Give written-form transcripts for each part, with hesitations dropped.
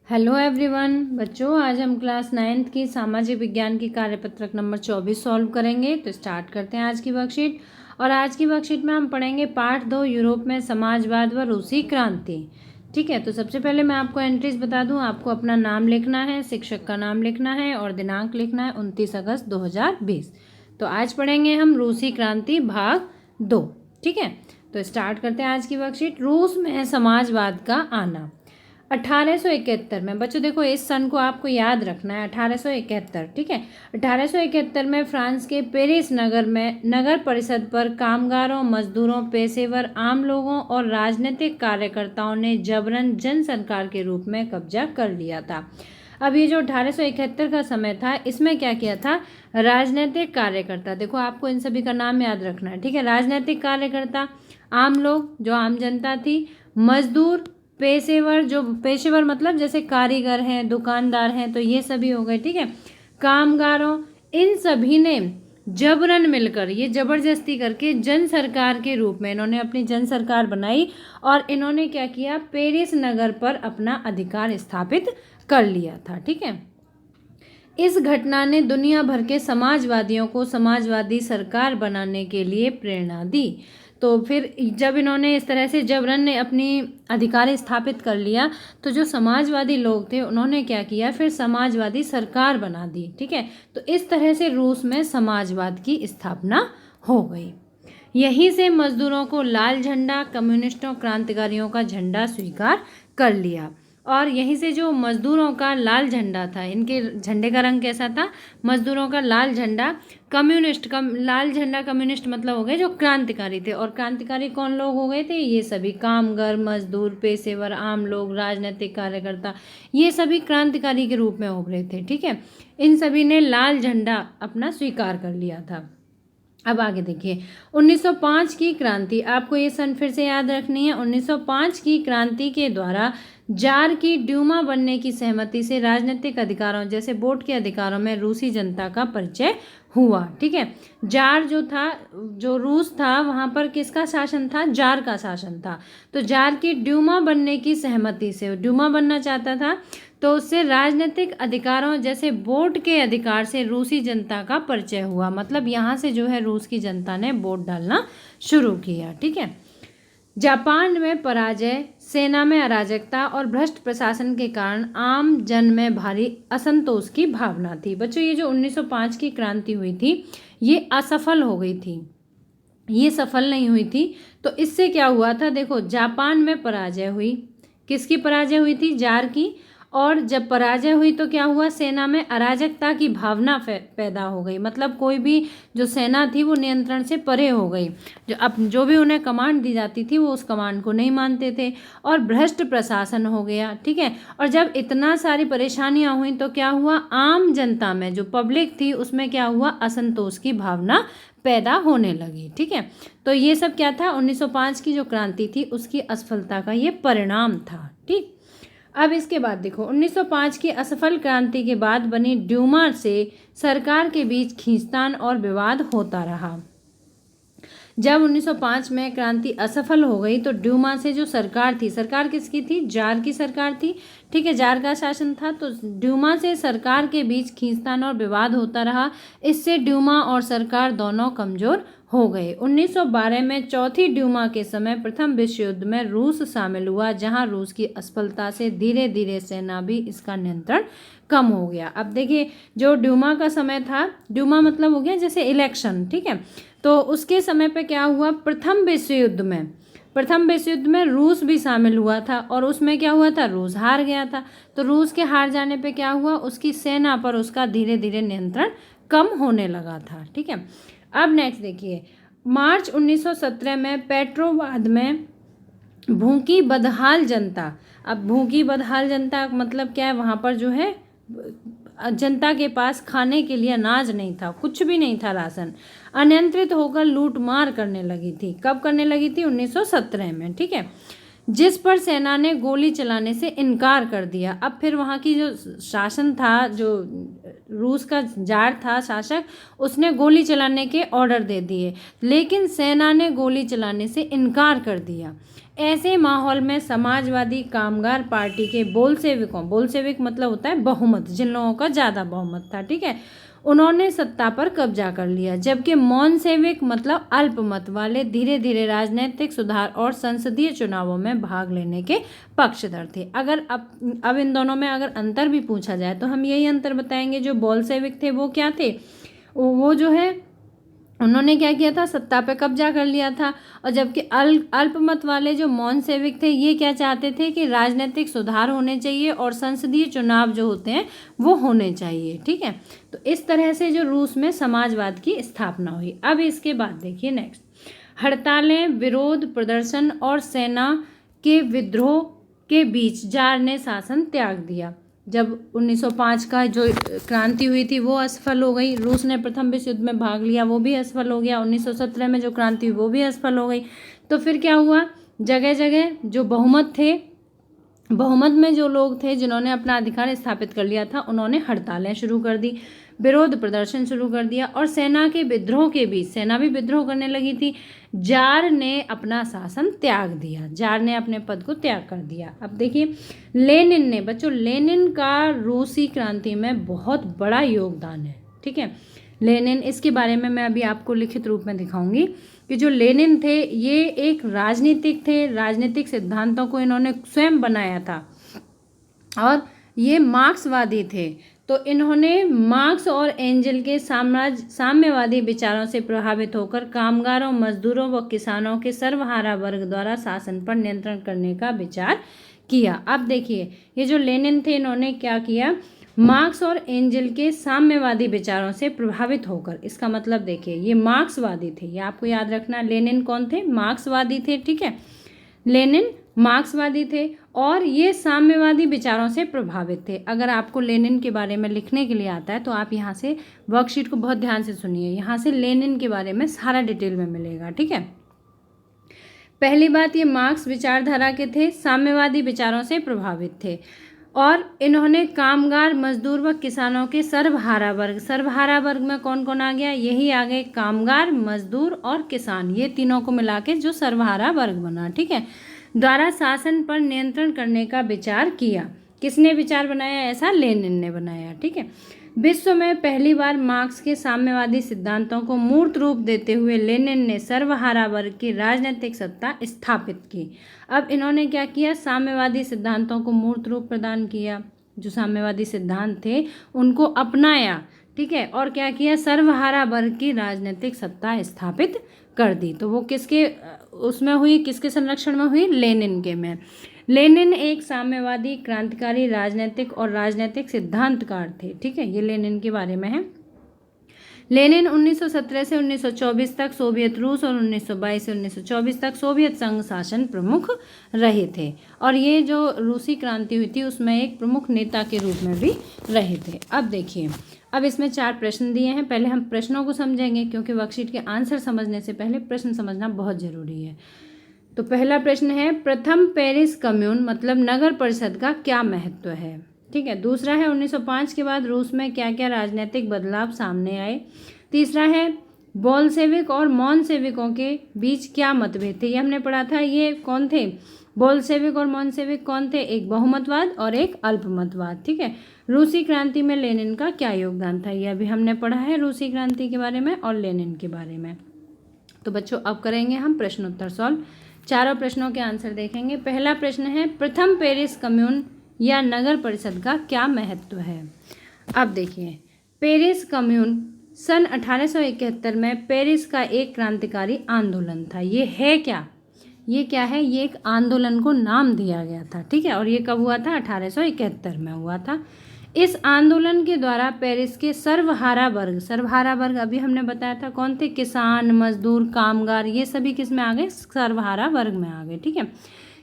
Hello everyone बच्चों, आज हम क्लास 9th की सामाजिक विज्ञान की कार्यपत्रक नंबर 24 सॉल्व करेंगे। तो स्टार्ट करते हैं आज की वर्कशीट। और आज की वर्कशीट में हम पढ़ेंगे पार्ट 2, यूरोप में समाजवाद व रूसी क्रांति। ठीक है, तो सबसे पहले मैं आपको एंट्रीज बता दूं। आपको अपना नाम लिखना है, शिक्षक का नाम लिखना है और दिनांक लिखना है 29 अगस्त 2020। तो आज पढ़ेंगे हम रूसी क्रांति भाग 2। ठीक है, तो स्टार्ट करते हैं आज की वर्कशीट। रूस में समाजवाद का आना 1871 में। बच्चों देखो, इस सन को आपको याद रखना है, 1871। ठीक है, 1871 में फ्रांस के पेरिस नगर में नगर परिषद पर कामगारों, मजदूरों, पेशेवर, आम लोगों और राजनीतिक कार्यकर्ताओं ने जबरन जन सरकार के रूप में कब्जा कर लिया था। अब ये जो 1871 का समय था, इसमें क्या किया था? राजनीतिक कार्यकर्ता, देखो आपको इन सभी का नाम याद रखना है। ठीक है, राजनीतिक कार्यकर्ता, आम लोग जो आम जनता थी, मजदूर, पेशेवर, जो पेशेवर मतलब जैसे कारीगर हैं, दुकानदार हैं, तो ये सभी हो गए। ठीक है, कामगारों, इन सभी ने जबरन मिलकर, ये जबरदस्ती करके जन सरकार के रूप में इन्होंने अपनी जन सरकार बनाई और इन्होंने क्या किया? पेरिस नगर पर अपना अधिकार स्थापित कर लिया था। ठीक है, इस घटना ने दुनिया भर के समाजवादियों को समाजवादी सरकार बनाने के लिए प्रेरणा दी। तो फिर जब इन्होंने इस तरह से जबरन ने अपनी अधिकार स्थापित कर लिया, तो जो समाजवादी लोग थे उन्होंने क्या किया? फिर समाजवादी सरकार बना दी। ठीक है, तो इस तरह से रूस में समाजवाद की स्थापना हो गई। यहीं से मजदूरों को लाल झंडा, कम्युनिस्टों, क्रांतिकारियों का झंडा स्वीकार कर लिया। और यहीं से जो मजदूरों का लाल झंडा था, इनके झंडे का रंग कैसा था? मजदूरों का लाल झंडा, लाल झंडा कम्युनिस्ट मतलब हो गए जो क्रांतिकारी थे। और क्रांतिकारी कौन लोग हो गए थे? ये सभी कामगार, मजदूर, पेशेवर, आम लोग, राजनीतिक कार्यकर्ता, ये सभी क्रांतिकारी के रूप में उभरे थे। ठीक है, इन सभी ने लाल झंडा अपना स्वीकार कर लिया था। अब आगे देखिए, 1905 की क्रांति, आपको ये सन फिर से याद रखनी है। 1905 की क्रांति के द्वारा जार की ड्यूमा बनने की सहमति से राजनीतिक अधिकारों जैसे वोट के अधिकारों में रूसी जनता का परिचय हुआ। ठीक है, जार जो था, जो रूस था, वहाँ पर किसका शासन था? जार का शासन था। तो जार की ड्यूमा बनने की सहमति से, ड्यूमा बनना चाहता था, तो उससे राजनीतिक अधिकारों जैसे वोट के अधिकार से रूसी जनता का परिचय हुआ। मतलब यहाँ से जो है रूस की जनता ने वोट डालना शुरू किया। ठीक है, जापान में पराजय, सेना में अराजकता और भ्रष्ट प्रशासन के कारण आम जन में भारी असंतोष की भावना थी। बच्चों, ये जो 1905 की क्रांति हुई थी, ये असफल हो गई थी, ये सफल नहीं हुई थी। तो इससे क्या हुआ था? देखो, जापान में पराजय हुई। किसकी पराजय हुई थी? जार की। और जब पराजय हुई तो क्या हुआ? सेना में अराजकता की भावना पैदा हो गई। मतलब कोई भी जो सेना थी वो नियंत्रण से परे हो गई। जो भी उन्हें कमांड दी जाती थी वो उस कमांड को नहीं मानते थे। और भ्रष्ट प्रशासन हो गया। ठीक है, और जब इतना सारी परेशानियां हुई तो क्या हुआ? आम जनता में, जो पब्लिक थी, उसमें क्या हुआ? असंतोष की भावना पैदा होने लगी। ठीक है, तो ये सब क्या था? 1905 की जो क्रांति थी उसकी असफलता का ये परिणाम था। ठीक, अब इसके बाद देखो, 1905 की असफल क्रांति के बाद बनी ड्यूमा से सरकार के बीच खींचतान और विवाद होता रहा। जब 1905 में क्रांति असफल हो गई तो ड्यूमा से जो सरकार थी, सरकार किसकी थी? जार की सरकार थी। ठीक है, जार का शासन था। तो ड्यूमा से सरकार के बीच खींचतान और विवाद होता रहा। इससे ड्यूमा और सरकार दोनों कमजोर हो गए। 1912 में चौथी ड्यूमा के समय प्रथम विश्व युद्ध में रूस शामिल हुआ, जहां रूस की असफलता से धीरे धीरे सेना भी इसका नियंत्रण कम हो गया। अब देखिए, जो ड्यूमा का समय था, ड्यूमा मतलब हो गया जैसे इलेक्शन। ठीक है, तो उसके समय पे क्या हुआ? प्रथम विश्व युद्ध में रूस भी शामिल हुआ था। और उसमें क्या हुआ था? रूस हार गया था। तो रूस के हार जाने पे क्या हुआ? उसकी सेना पर उसका धीरे धीरे नियंत्रण कम होने लगा था। ठीक है, अब नेक्स्ट देखिए, मार्च 1917 में पेट्रोवाद में भूखी बदहाल जनता। अब भूखी बदहाल जनता मतलब क्या है? वहाँ पर जो है जनता के पास खाने के लिए अनाज नहीं था, कुछ भी नहीं था, राशन। अनियंत्रित होकर लूट मार करने लगी थी। कब करने लगी थी? 1917 में। ठीक है, जिस पर सेना ने गोली चलाने से इनकार कर दिया। अब फिर वहाँ की जो शासन था, जो रूस का जार था शासक, उसने गोली चलाने के ऑर्डर दे दिए, लेकिन सेना ने गोली चलाने से इनकार कर दिया। ऐसे माहौल में समाजवादी कामगार पार्टी के बोल्शेविकों, बोल्शेविक मतलब होता है बहुमत, जिन लोगों का ज़्यादा बहुमत था, ठीक है, उन्होंने सत्ता पर कब्जा कर लिया, जबकि मॉन्सेविक मतलब अल्पमत वाले धीरे धीरे राजनीतिक सुधार और संसदीय चुनावों में भाग लेने के पक्षधर थे। अगर अब इन दोनों में अगर अंतर भी पूछा जाए तो हम यही अंतर बताएंगे। जो बोल्शेविक थे वो क्या थे, वो जो है उन्होंने क्या किया था, सत्ता पे कब्जा कर लिया था, और जबकि अल्पमत वाले जो मॉन्सेविक थे ये क्या चाहते थे कि राजनीतिक सुधार होने चाहिए और संसदीय चुनाव जो होते हैं वो होने चाहिए, ठीक है। तो इस तरह से जो रूस में समाजवाद की स्थापना हुई। अब इसके बाद देखिए नेक्स्ट, हड़तालें, विरोध प्रदर्शन और सेना के विद्रोह के बीच जार ने शासन त्याग दिया। जब 1905 का जो क्रांति हुई थी वो असफल हो गई, रूस ने प्रथम विश्व युद्ध में भाग लिया वो भी असफल हो गया, 1917 में जो क्रांति हुई वो भी असफल हो गई। तो फिर क्या हुआ, जगह जगह जो बहुमत थे, बहुमत में जो लोग थे जिन्होंने अपना अधिकार स्थापित कर लिया था, उन्होंने हड़तालें शुरू कर दी, विरोध प्रदर्शन शुरू कर दिया, और सेना के विद्रोह के बीच, सेना भी विद्रोह करने लगी थी, जार ने अपना शासन त्याग दिया, जार ने अपने पद को त्याग कर दिया। अब देखिए लेनिन ने, बच्चों लेनिन का रूसी क्रांति में बहुत बड़ा योगदान है, ठीक है। लेनिन, इसके बारे में मैं अभी आपको लिखित रूप में दिखाऊंगी कि जो लेनिन थे ये एक राजनीतिक थे, राजनीतिक सिद्धांतों को इन्होंने स्वयं बनाया था, और ये मार्क्सवादी थे। तो इन्होंने मार्क्स और एंजल के साम्यवादी विचारों से प्रभावित होकर कामगारों, मजदूरों व किसानों के सर्वहारा वर्ग द्वारा शासन पर नियंत्रण करने का विचार किया। अब देखिए ये जो लेनिन थे इन्होंने क्या किया, मार्क्स और एंजल के साम्यवादी विचारों से प्रभावित होकर, इसका मतलब देखिए ये मार्क्सवादी थे, ये आपको याद रखना। लेनिन कौन थे, मार्क्सवादी थे, ठीक है, लेनिन मार्क्सवादी थे और ये साम्यवादी विचारों से प्रभावित थे। अगर आपको लेनिन के बारे में लिखने के लिए आता है तो आप यहाँ से वर्कशीट को बहुत ध्यान से सुनिए, यहाँ से लेनिन के बारे में सारा डिटेल में मिलेगा, ठीक है। पहली बात, ये मार्क्स विचारधारा के थे, साम्यवादी विचारों से प्रभावित थे, और इन्होंने कामगार, मजदूर व किसानों के सर्वहारा वर्ग, सर्वहारा वर्ग में कौन कौन आ गया, यही आ गए कामगार, मजदूर और किसान, ये तीनों को मिला के जो सर्वहारा वर्ग बना, ठीक है, द्वारा शासन पर नियंत्रण करने का विचार किया। किसने विचार बनाया ऐसा, लेनिन ने बनाया, ठीक है। विश्व में पहली बार मार्क्स के साम्यवादी सिद्धांतों को मूर्त रूप देते हुए लेनिन ने सर्वहारा वर्ग की राजनीतिक सत्ता स्थापित की। अब इन्होंने क्या किया, साम्यवादी सिद्धांतों को मूर्त रूप प्रदान किया, जो साम्यवादी सिद्धांत थे उनको अपनाया, ठीक है, और क्या किया, सर्वहारा वर्ग की राजनीतिक सत्ता स्थापित कर दी। तो वो किसके उसमें हुई, किसके संरक्षण में हुई, लेनिन के में। लेनिन एक साम्यवादी क्रांतिकारी राजनीतिक और राजनीतिक सिद्धांतकार थे, ठीक है, ये लेनिन के बारे में है। लेनिन 1917 से 1924 तक सोवियत रूस और 1922 से 1924 तक सोवियत संघ शासन प्रमुख रहे थे, और ये जो रूसी क्रांति हुई थी उसमें एक प्रमुख नेता के रूप में भी रहे थे। अब देखिए, अब इसमें 4 प्रश्न दिए हैं, पहले हम प्रश्नों को समझेंगे क्योंकि वर्कशीट के आंसर समझने से पहले प्रश्न समझना बहुत जरूरी है। तो पहला प्रश्न है, प्रथम पेरिस कम्यून मतलब नगर परिषद का क्या महत्व है, ठीक है। दूसरा है, 1905 के बाद रूस में क्या क्या राजनीतिक बदलाव सामने आए। तीसरा है, बोल्शेविक और मॉन्सेविकों के बीच क्या मतभेद थे, ये हमने पढ़ा था। ये कौन थे, बोल्शेविक और मॉन्सेविक कौन थे, एक बहुमतवाद और एक अल्पमतवाद, ठीक है। रूसी क्रांति में लेनिन का क्या योगदान था, ये अभी हमने पढ़ा है रूसी क्रांति के बारे में और लेनिन के बारे में। तो बच्चों अब करेंगे हम प्रश्नोत्तर सॉल्व, चारों प्रश्नों के आंसर देखेंगे। पहला प्रश्न है, प्रथम पेरिस कम्यून या नगर परिषद का क्या महत्व है। अब देखिए, पेरिस कम्यून सन 1871 में पेरिस का एक क्रांतिकारी आंदोलन था। ये है क्या, ये क्या है, ये एक आंदोलन को नाम दिया गया था, ठीक है, और ये कब हुआ था, 1871 में हुआ था। इस आंदोलन के द्वारा पेरिस के सर्वहारा वर्ग, सर्वहारा वर्ग अभी हमने बताया था कौन थे, किसान, मजदूर, कामगार, ये सभी किस में आ गए, सर्वहारा वर्ग में आ गए, ठीक है।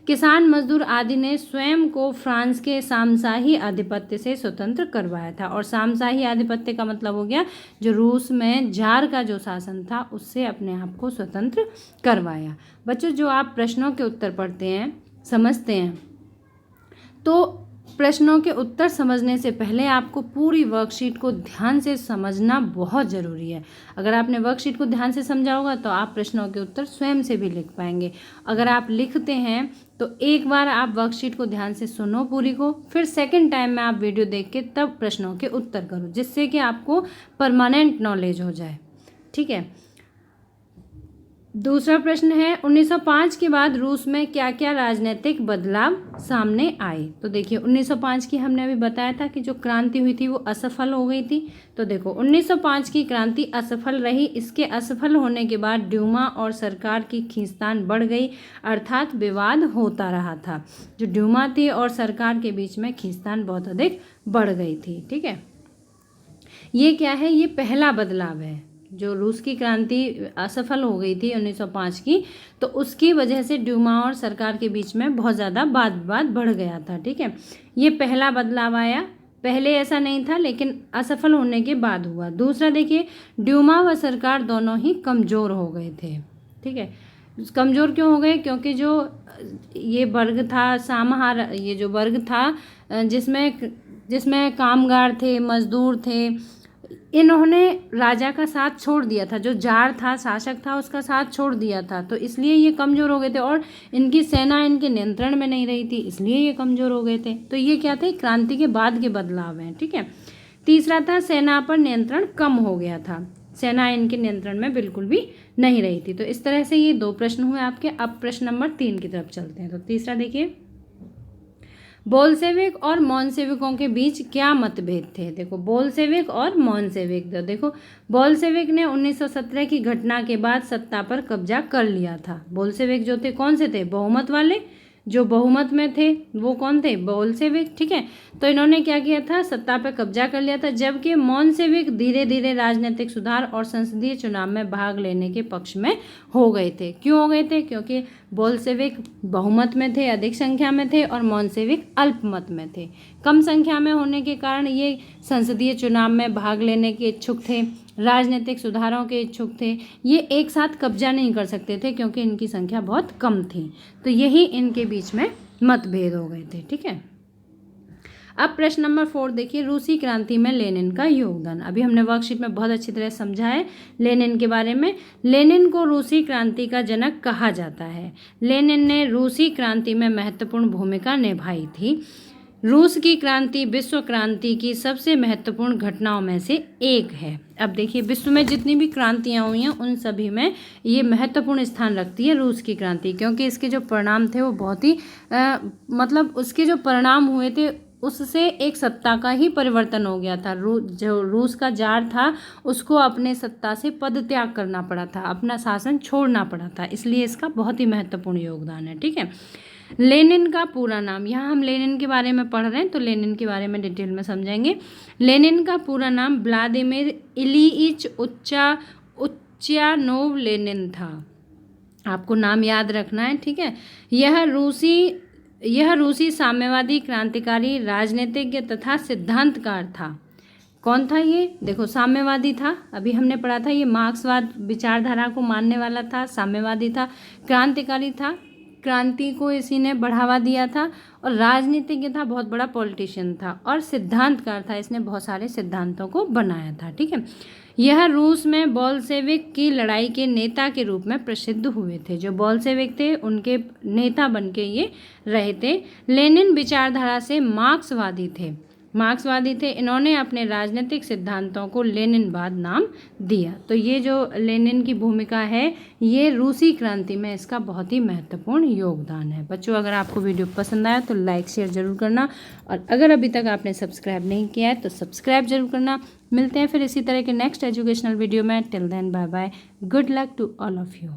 किसान, मजदूर आदि ने स्वयं को फ्रांस के सामशाही आधिपत्य से स्वतंत्र करवाया था, और सामशाही आधिपत्य का मतलब हो गया जो रूस में जार का जो शासन था उससे अपने आप को स्वतंत्र करवाया। बच्चों जो आप प्रश्नों के उत्तर पढ़ते हैं समझते हैं। तो प्रश्नों के उत्तर समझने से पहले आपको पूरी वर्कशीट को ध्यान से समझना बहुत ज़रूरी है। अगर आपने वर्कशीट को ध्यान से समझा होगा तो आप प्रश्नों के उत्तर स्वयं से भी लिख पाएंगे। अगर आप लिखते हैं तो एक बार आप वर्कशीट को ध्यान से सुनो पूरी को, फिर सेकंड टाइम में आप वीडियो देख के तब प्रश्नों के उत्तर करो, जिससे कि आपको परमानेंट नॉलेज हो जाए। ठीक है। दूसरा प्रश्न है 1905 के बाद रूस में क्या क्या राजनीतिक बदलाव सामने आए। तो देखिए 1905 की हमने अभी बताया था कि जो क्रांति हुई थी वो असफल हो गई थी। तो देखो 1905 की क्रांति असफल रही। इसके असफल होने के बाद ड्यूमा और सरकार की खींचतान बढ़ गई, अर्थात विवाद होता रहा था। जो ड्यूमा थी और सरकार के बीच में खींचतान बहुत अधिक बढ़ गई थी। ठीक है, ये क्या है, ये पहला बदलाव है। जो रूस की क्रांति असफल हो गई थी 1905 की, तो उसकी वजह से ड्यूमा और सरकार के बीच में बहुत ज़्यादा वाद विवाद बढ़ गया था। ठीक है, ये पहला बदलाव आया। पहले ऐसा नहीं था, लेकिन असफल होने के बाद हुआ। दूसरा देखिए, ड्यूमा व सरकार दोनों ही कमज़ोर हो गए थे। ठीक है, कमज़ोर क्यों हो गए? क्योंकि जो ये वर्ग था सामहार, ये जो वर्ग था जिसमें कामगार थे, मजदूर थे, इन्होंने राजा का साथ छोड़ दिया था। जो जार था, शासक था, उसका साथ छोड़ दिया था। तो इसलिए ये कमज़ोर हो गए थे और इनकी सेना इनके नियंत्रण में नहीं रही थी, इसलिए ये कमज़ोर हो गए थे। तो ये क्या थे, क्रांति के बाद के बदलाव हैं। ठीक है। तीसरा था सेना पर नियंत्रण कम हो गया था। सेना इनके नियंत्रण में बिल्कुल भी नहीं रही थी। तो इस तरह से ये दो प्रश्न हुए आपके। अब प्रश्न नंबर 3 की तरफ चलते हैं। तो तीसरा देखिए, बोल्शेविक और मॉन्सेविकों के बीच क्या मतभेद थे। देखो बोल्शेविक और मॉन्सेविक, देखो बोल्शेविक ने 1917 की घटना के बाद सत्ता पर कब्जा कर लिया था। बोल्शेविक जो थे कौन से थे, बहुमत वाले, जो बहुमत में थे वो कौन थे, बोल्शेविक। ठीक है, तो इन्होंने क्या किया था, सत्ता पर कब्जा कर लिया था। जबकि मॉन्सेविक धीरे धीरे राजनीतिक सुधार और संसदीय चुनाव में भाग लेने के पक्ष में हो गए थे। क्यों हो गए थे? क्योंकि बोल्शेविक बहुमत में थे, अधिक संख्या में थे, और मॉन्सेविक अल्पमत में थे। कम संख्या में होने के कारण ये संसदीय चुनाव में भाग लेने के इच्छुक थे, राजनीतिक सुधारों के इच्छुक थे। ये एक साथ कब्जा नहीं कर सकते थे क्योंकि इनकी संख्या बहुत कम थी। तो यही इनके बीच में मतभेद हो गए थे। ठीक है। अब प्रश्न नंबर 4 देखिए, रूसी क्रांति में लेनिन का योगदान। अभी हमने वर्कशीट में बहुत अच्छी तरह समझा है लेनिन के बारे में। लेनिन को रूसी क्रांति का जनक कहा जाता है। लेनिन ने रूसी क्रांति में महत्वपूर्ण भूमिका निभाई थी। रूस की क्रांति विश्व क्रांति की सबसे महत्वपूर्ण घटनाओं में से एक है। अब देखिए, विश्व में जितनी भी क्रांतियाँ हुई हैं उन सभी में ये महत्वपूर्ण स्थान रखती है रूस की क्रांति, क्योंकि इसके जो परिणाम थे वो बहुत ही मतलब उसके जो परिणाम हुए थे उससे एक सत्ता का ही परिवर्तन हो गया था। जो रूस का जार था उसको अपने सत्ता से पदत्याग करना पड़ा था, अपना शासन छोड़ना पड़ा था, इसलिए इसका बहुत ही महत्वपूर्ण योगदान है। ठीक है। लेनिन का पूरा नाम, यहाँ हम लेनिन के बारे में पढ़ रहे हैं तो लेनिन के बारे में डिटेल में समझेंगे। लेनिन का पूरा नाम व्लादिमीर इलीइच उच्चानोव लेनिन था। आपको नाम याद रखना है। ठीक है। यह रूसी साम्यवादी क्रांतिकारी, राजनीतिज्ञ तथा सिद्धांतकार था। कौन था ये? देखो साम्यवादी था, अभी हमने पढ़ा था, ये मार्क्सवाद विचारधारा को मानने वाला था, साम्यवादी था, क्रांतिकारी था, क्रांति को इसी ने बढ़ावा दिया था, और राजनीतिज्ञ था, बहुत बड़ा पॉलिटिशियन था, और सिद्धांतकार था, इसने बहुत सारे सिद्धांतों को बनाया था। ठीक है। यह रूस में बोल्शेविक की लड़ाई के नेता के रूप में प्रसिद्ध हुए थे। जो बोल्शेविक थे उनके नेता बन के ये रहे थे। लेनिन विचारधारा से मार्क्सवादी थे। इन्होंने अपने राजनीतिक सिद्धांतों को लेनिनवाद नाम दिया। तो ये जो लेनिन की भूमिका है ये रूसी क्रांति में इसका बहुत ही महत्वपूर्ण योगदान है। बच्चों, अगर आपको वीडियो पसंद आया तो लाइक शेयर ज़रूर करना, और अगर अभी तक आपने सब्सक्राइब नहीं किया है तो सब्सक्राइब जरूर करना। मिलते हैं फिर इसी तरह के नेक्स्ट एजुकेशनल वीडियो में। Till then bye bye, good luck to all of you.